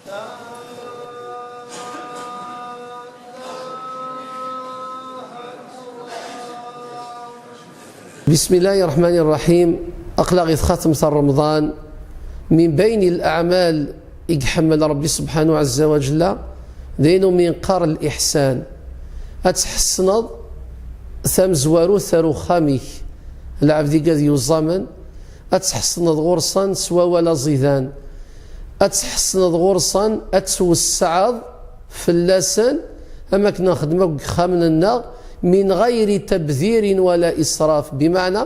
بسم الله الرحمن الرحيم. أقلغ ختم رمضان من بين الأعمال يحمل ربي سبحانه عز وجل دينو من قار الإحسان أتحسنض ثم زوارو ثرو خاميك العبد قد يزامن أتحسنض غرصا سوا ولا زيدان أتحسنض غرصا أتوسعض في اللسان أما كنا خدمك خامننا من غير تبذير ولا إسراف، بمعنى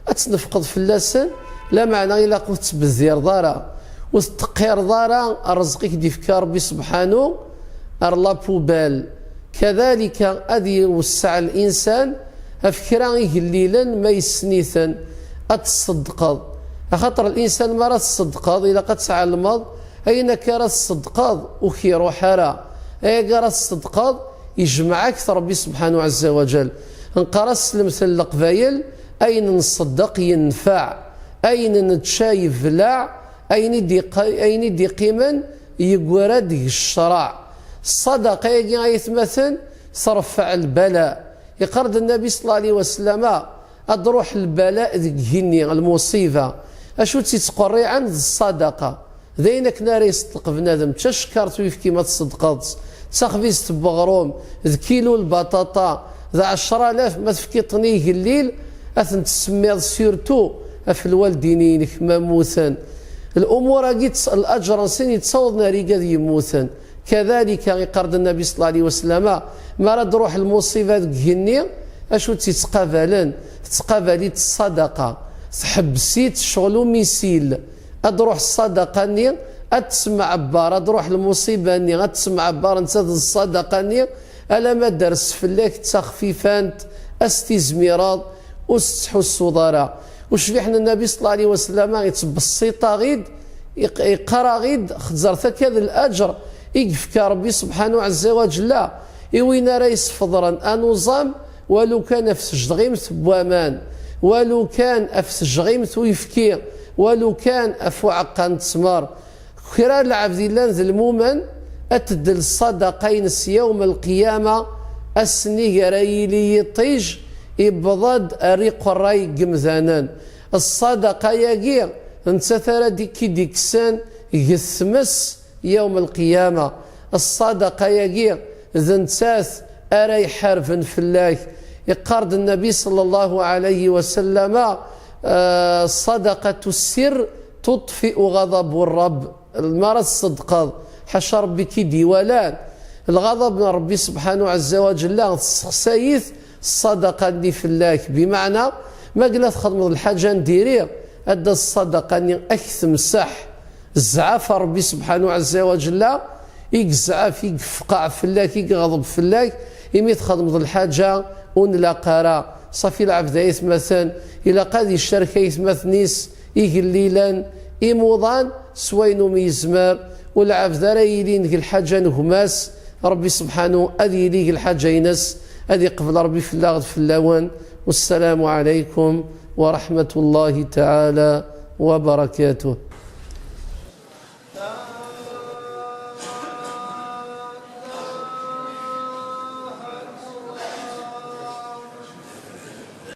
أتنفقد في اللسان لا معنى إلا قلت تبذير ضارا وتقير ضارا الرزقك ديفك ربي سبحانه أرلا بوبال. كذلك أدي يوسع الإنسان أفكرا يهليلا ما يسنيثا أتصدقض أخطر الإنسان ما راه تصدقض إلا قد تعلمض أين كان تصدقض وخير حرا أي قرا تصدقض يجمعك ربي سبحانه عز وجل. نقرس المثل القبايل أين نصدق ينفع، أين نتشايف بلاع، أين دي قيما يقورد الشرع. الصدقة يتمثل ترفع البلاء. يقرد النبي صلى الله عليه وسلم أدروح البلاء ذي المصيبة أشو تتقري عن الصدقة ذينك ناري يصدق بنادم تشكرت ويف كيما تصدقت تخبيز بغروم ذ كيلو البطاطا ذا 10,000 ما تفكيطنيه الليل أثن تسمي سيرتو في الوالدينينك مموثا الأمور الأجر سن يتصوض ناري قد يموثا. كذلك يقرد النبي صلى الله عليه وسلم ما راد روح المصيبة ذكيني أشو تتقابلن تقابليت الصدقة تحبسيت شغلو ميسيل أدروح الصدقة ني أتسمع بار أدروح المصيبة ني أتسمع بار نتاد الصدقة ني ألا ما درس فلاك تخفيفانت استزميراض وستحو الصدارة وشبيحنا النبي صلى الله عليه وسلم يتبسيطا غيد يقرا غيد خزرت كذا الأجر يقفك ربي سبحانه عز وجل إوين رايس فضرا أنظام ولو كان أفسج غيمت بوامان ولو كان أفسج غيمت ويفكي ولو كان أفو عقان تسمار خيرا العبد الله ذي المؤمن أتدل الصدقين يوم القيامة أسني رايلي يطيج يبضد أريق الراي قمذانا الصدقة يقير انت ثرى ديكي ديكسان يثمس يوم القيامة. الصدقة يقير ذنتاث أري حرف في الله. يقرد النبي صلى الله عليه وسلم صدقة السر تطفئ غضب الرب. المرض الصدقة حشا ربي كي ديوالان الغضب من ربي سبحانه عز وجل سيث الصدقة اللي في الله، بمعنى ما قلت خدمة الحاجة نديري أدى الصدقة أني أكثم سح الزعاف ربي سبحانه عز وجل يقزعف يقفقع في الله يغضب في الله يميت خدمة الحاجة ونلاقارا صافي العبد يثمثن إلا قاد يشترك يثمثنيس يقليلا يموضان سوينو ميزمر والعبد رايلين الحاجة نهماس ربي سبحانه أذي ليه الحاجة ينس أذي قبل ربي في الله في اللوان. والسلام عليكم ورحمة الله تعالى وبركاته.